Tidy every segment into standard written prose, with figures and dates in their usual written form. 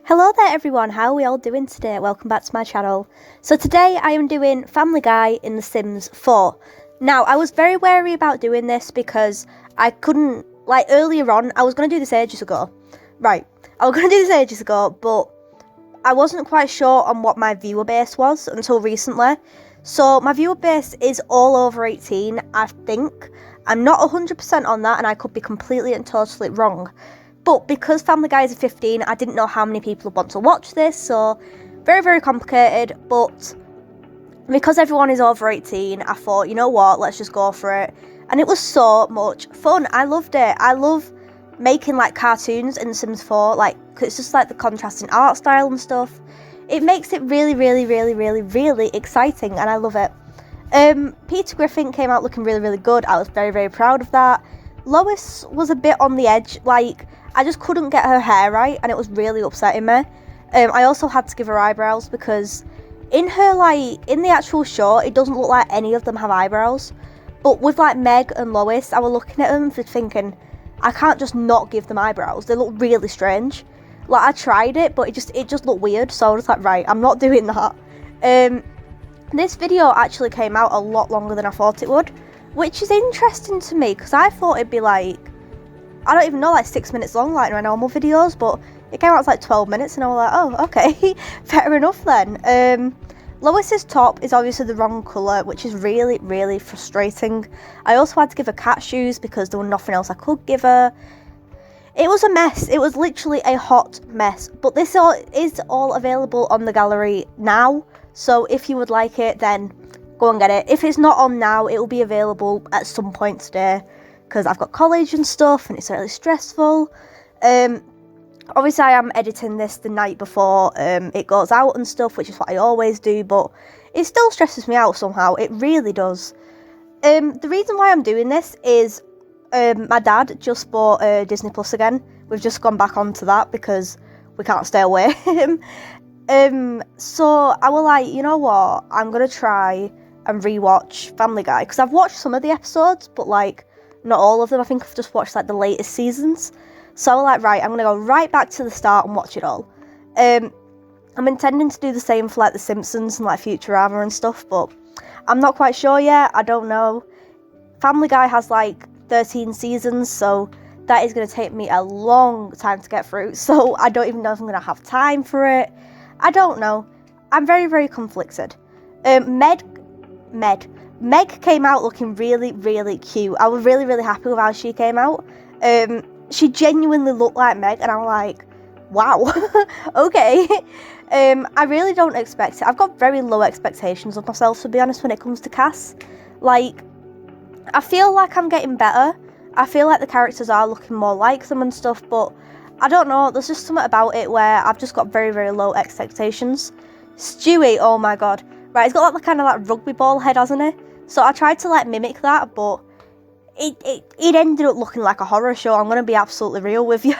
Hello there everyone, how are we all doing today? Welcome back to my channel. So today I am doing Family Guy in The Sims 4. Now I was very wary about doing this because I couldn't, earlier on, I was going to do this ages ago. But I wasn't quite sure on what my viewer base was until recently. So my viewer base is all over 18, I think. I'm not 100% on that and I could be completely and totally wrong. But because Family Guy is 15, I didn't know how many people would want to watch this, so very, very complicated. But because everyone is over 18, I thought, you know what, let's just go for it. And it was so much fun. I loved it. I love making cartoons in The Sims 4, cause it's just the contrasting art style and stuff. It makes it really, really, really, really, really exciting, and I love it. Peter Griffin came out looking really, really good. I was very, very proud of that. Lois was a bit on the edge, I just couldn't get her hair right, and it was really upsetting me. I also had to give her eyebrows because in her, in the actual show, it doesn't look like any of them have eyebrows. But with, Meg and Lois, I was looking at them thinking, I can't just not give them eyebrows. They look really strange. I tried it, but it just looked weird, so I was right, I'm not doing that. This video actually came out a lot longer than I thought it would, which is interesting to me, because I thought it'd be I don't even know, 6 minutes long like my normal videos, but it came out as 12 minutes and I was like, oh, okay, fair enough then. Lois's top is obviously the wrong colour, which is really, really frustrating. I also had to give her cat shoes because there was nothing else I could give her. It was a mess. It was literally a hot mess. But this is all available on the gallery now, so if you would like it, then go and get it. If it's not on now, it will be available at some point today, because I've got college and stuff and it's really stressful. Obviously I am editing this the night before it goes out and stuff, which is what I always do, but it still stresses me out somehow. It really does. The reason why I'm doing this is my dad just bought Disney Plus again. We've just gone back onto that because we can't stay away. So I was you know what, I'm gonna try and rewatch Family Guy, because I've watched some of the episodes, but not all of them. I think I've just watched the latest seasons. So I was right, I'm gonna go right back to the start and watch it all. I'm intending to do the same for The Simpsons and Futurama and stuff, but I'm not quite sure yet. I don't know. Family Guy has 13 seasons, so that is gonna take me a long time to get through. So I don't even know if I'm gonna have time for it. I don't know. I'm very, very conflicted. Meg came out looking really, really cute. I was really, really happy with how she came out. She genuinely looked like Meg, and I'm wow, okay. I really don't expect it. I've got very low expectations of myself, to be honest, when it comes to Cass. I feel like I'm getting better. I feel like the characters are looking more like them and stuff, but I don't know, there's just something about it where I've just got very, very low expectations. Stewie, oh my god. Right, he's got the kind of rugby ball head, hasn't he? So I tried to mimic that, but it ended up looking like a horror show. I'm going to be absolutely real with you.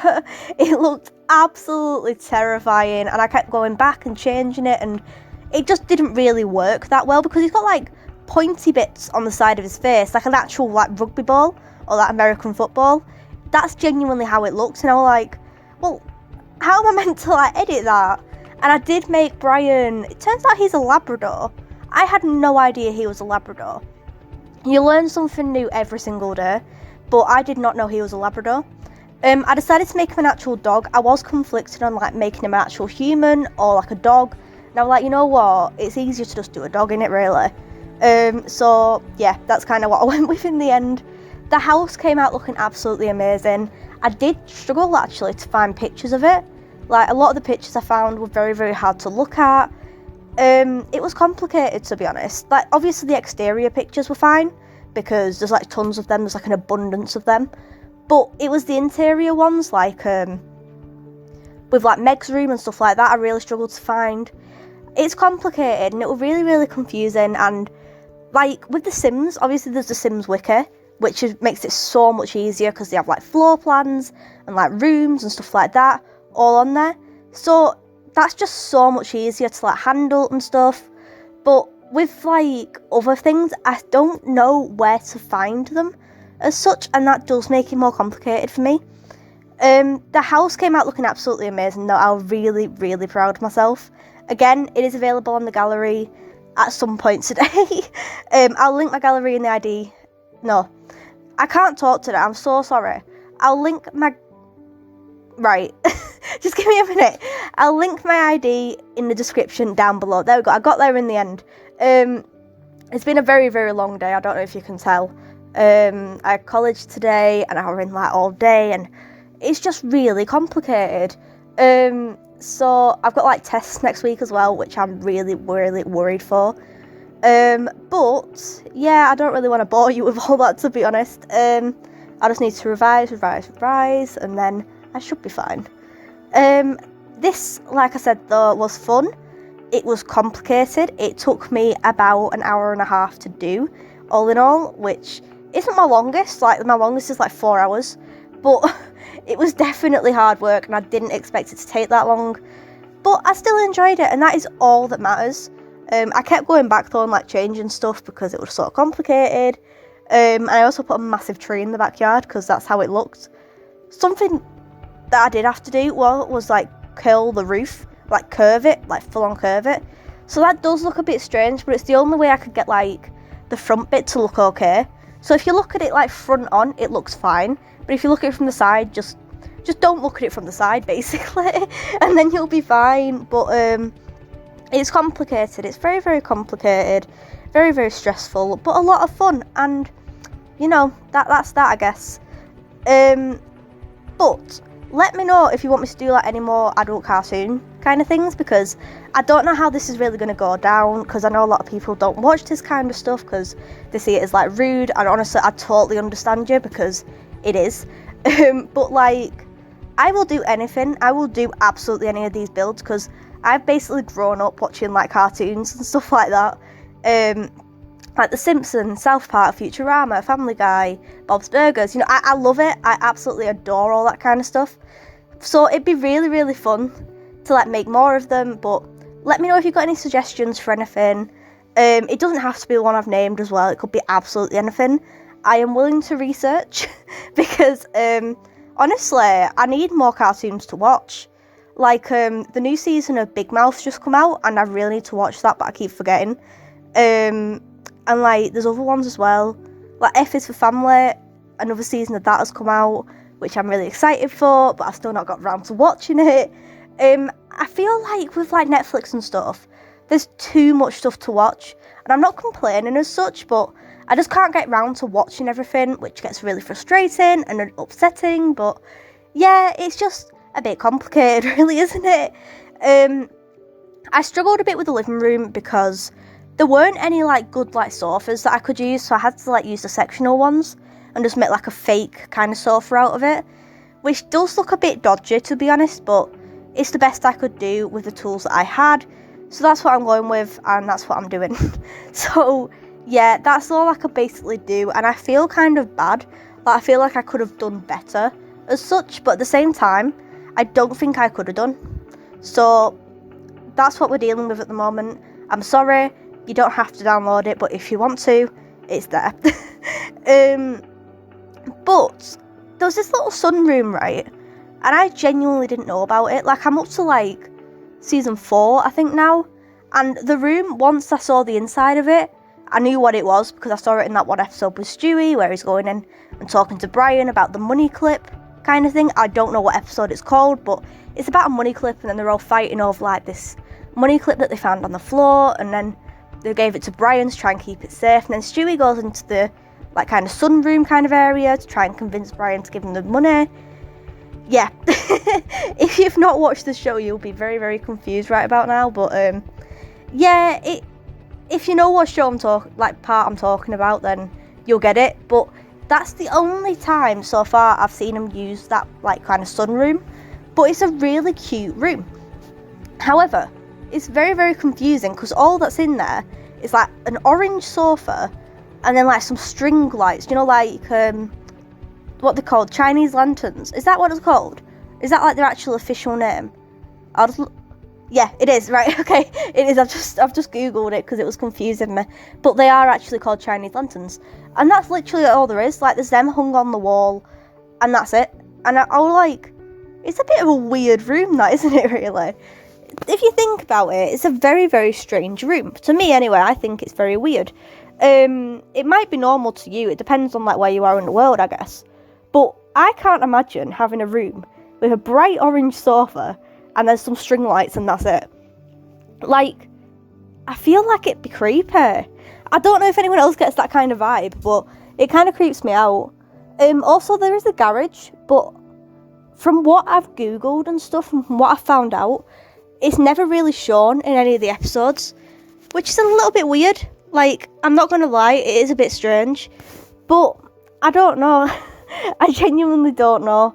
It looked absolutely terrifying, and I kept going back and changing it, and it just didn't really work that well, because he's got pointy bits on the side of his face, an actual rugby ball or American football. That's genuinely how it looks, and I was well, how am I meant to edit that? And I did make Brian, it turns out he's a Labrador. I had no idea he was a Labrador. You learn something new every single day, but I did not know he was a Labrador. I decided to make him an actual dog. I was conflicted on making him an actual human or a dog. And I was you know what, it's easier to just do a dog, innit, really? So yeah, that's kind of what I went with in the end. The house came out looking absolutely amazing. I did struggle actually to find pictures of it. A lot of the pictures I found were very, very hard to look at. It was complicated, to be honest. Obviously the exterior pictures were fine, because there's tons of them, there's an abundance of them. But it was the interior ones, with Meg's room and stuff like that, I really struggled to find. It's complicated, and it was really, really confusing, and with The Sims, obviously there's the Sims Wiki, which makes it so much easier, because they have floor plans, and rooms and stuff like that, all on there. So that's just so much easier to handle and stuff. But with other things, I don't know where to find them as such, and that does make it more complicated for me. The house came out looking absolutely amazing though. I was really, really proud of myself. Again, it is available on the gallery at some point today. I'll link my gallery in the ID. No, I can't talk today. I'm so sorry. I'll link my... Right. Just give me a minute. I'll link my ID in the description down below. There we go. I got there in the end. It's been a very, very long day. I don't know if you can tell. I had college today and I was in like all day and it's just really complicated. So I've got like tests next week as well, which I'm really, really worried for. But yeah, I don't really want to bore you with all that, to be honest. I just need to revise, and then I should be fine. This, like I said though, was fun. It was complicated. It took me about an hour and a half to do, all in all, which isn't my longest. Like, my longest is like 4 hours. But it was definitely hard work, and I didn't expect it to take that long. But I still enjoyed it, and that is all that matters. I kept going back though and like changing stuff because it was so complicated. And I also put a massive tree in the backyard because that's how it looked. Something that I did have to do was like curl the roof, like curve it, like full on curve it. So that does look a bit strange, but it's the only way I could get like the front bit to look okay. So if you look at it like front on, it looks fine. But if you look at it from the side, just don't look at it from the side, basically, and then you'll be fine. But it's complicated. It's very, very complicated, very, very stressful, but a lot of fun. And you know, that's that, I guess. But let me know if you want me to do like any more adult cartoon kind of things, because I don't know how this is really going to go down, because I know a lot of people don't watch this kind of stuff because they see it as like rude, and honestly I totally understand you, because it is. But like, I will do anything. I will do absolutely any of these builds because I've basically grown up watching like cartoons and stuff like that. Like The Simpsons, South Park, Futurama, Family Guy, Bob's Burgers. You know, I love it. I absolutely adore all that kind of stuff. So it'd be really, really fun to like make more of them. But let me know if you've got any suggestions for anything. It doesn't have to be the one I've named as well. It could be absolutely anything. I am willing to research because honestly, I need more cartoons to watch. Like the new season of Big Mouth's just come out, and I really need to watch that, but I keep forgetting. And like, there's other ones as well. Like F is for Family, another season of that has come out, which I'm really excited for, but I've still not got around to watching it. I feel like with like Netflix and stuff, there's too much stuff to watch, and I'm not complaining as such, but I just can't get round to watching everything, which gets really frustrating and upsetting. But yeah, it's just a bit complicated, really, isn't it? I struggled a bit with the living room because there weren't any like good like sofas that I could use, so I had to like use the sectional ones and just make like a fake kind of sofa out of it, which does look a bit dodgy, to be honest, but it's the best I could do with the tools that I had. So that's what I'm going with, and that's what I'm doing. So yeah, that's all I could basically do, and I feel kind of bad. Like, I feel like I could have done better as such, but at the same time, I don't think I could have done. So that's what we're dealing with at the moment. I'm sorry, you don't have to download it, but if you want to, it's there. But there was this little sunroom, right? And I genuinely didn't know about it. Like, I'm up to like season 4, I think now. And the room, once I saw the inside of it, I knew what it was because I saw it in that one episode with Stewie where he's going in and talking to Brian about the money clip kind of thing. I don't know what episode it's called, but it's about a money clip, and then they're all fighting over like this money clip that they found on the floor, and then they gave it to Brian to try and keep it safe, and then Stewie goes into the like kind of sunroom kind of area to try and convince Brian to give him the money. Yeah. If you've not watched the show, you'll be very, very confused right about now, but yeah, if you know what show I'm talking about, then you'll get it. But that's the only time so far I've seen him use that like kind of sunroom. But it's a really cute room. However, it's very, very confusing because all that's in there is like an orange sofa and then like some string lights, you know, like what they're called, Chinese lanterns. Is that what it's called? Is that like their actual official name? Yeah, it is, right, okay, it is. I've just googled it because it was confusing me, but they are actually called Chinese lanterns, and that's literally all there is. Like, there's them hung on the wall, and that's it. And I was like, It's a bit of a weird room, that, isn't it, really? If you think about it, it's a very, very strange room. To me, anyway, I think it's very weird. It might be normal to you. It depends on, like, where you are in the world, I guess. But I can't imagine having a room with a bright orange sofa and there's some string lights and that's it. Like, I feel like it'd be creepy. I don't know if anyone else gets that kind of vibe, but it kind of creeps me out. Also, there is a garage, but from what I've Googled and stuff, and from what I've found out, it's never really shown in any of the episodes, which is a little bit weird. Like, I'm not going to lie, it is a bit strange, but I don't know. I genuinely don't know.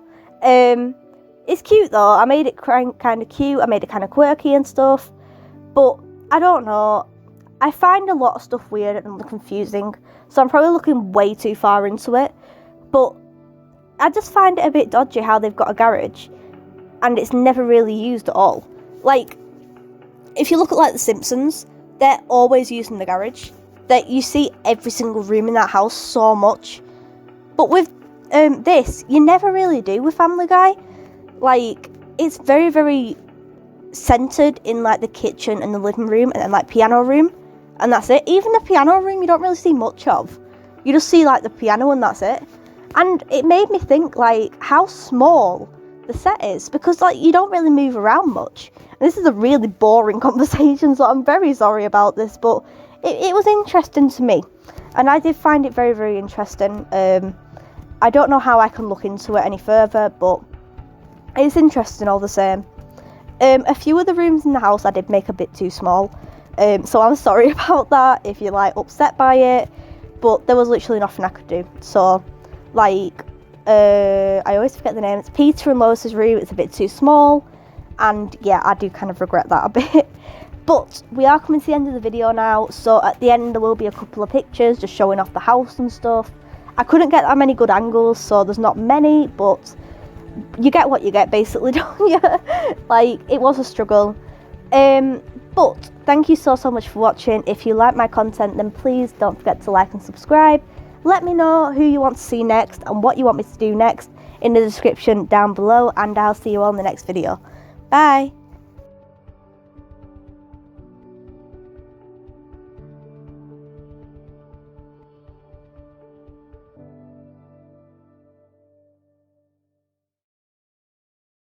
It's cute though. I made it kind of cute. I made it kind of quirky and stuff, but I don't know. I find a lot of stuff weird and confusing, so I'm probably looking way too far into it, but I just find it a bit dodgy how they've got a garage and it's never really used at all. Like, if you look at, like, The Simpsons, they're always using the garage. That you see every single room in that house so much. But with this, you never really do with Family Guy. Like, it's very, very centered in, like, the kitchen and the living room and then, like, piano room, and that's it. Even the piano room you don't really see much of. You just see, like, the piano and that's it. And it made me think, like, how small the set is, because, like, you don't really move around much. And this is a really boring conversation, so I'm very sorry about this, but it was interesting to me, and I did find it very, very interesting. I don't know how I can look into it any further, but it's interesting all the same. A few of the rooms in the house I did make a bit too small, so I'm sorry about that if you're, like, upset by it, but there was literally nothing I could do. So, like, I always forget the name. It's Peter and Lois's room. It's a bit too small, and yeah, I do kind of regret that a bit. But we are coming to the end of the video now, so at the end there will be a couple of pictures just showing off the house and stuff. I couldn't get that many good angles, so there's not many, but you get what you get, basically, don't you? Like, it was a struggle. But thank you so much for watching. If you like my content, then please don't forget to like and subscribe. Let me know who you want to see next and what you want me to do next in the description down below, and I'll see you all in the next video. Bye!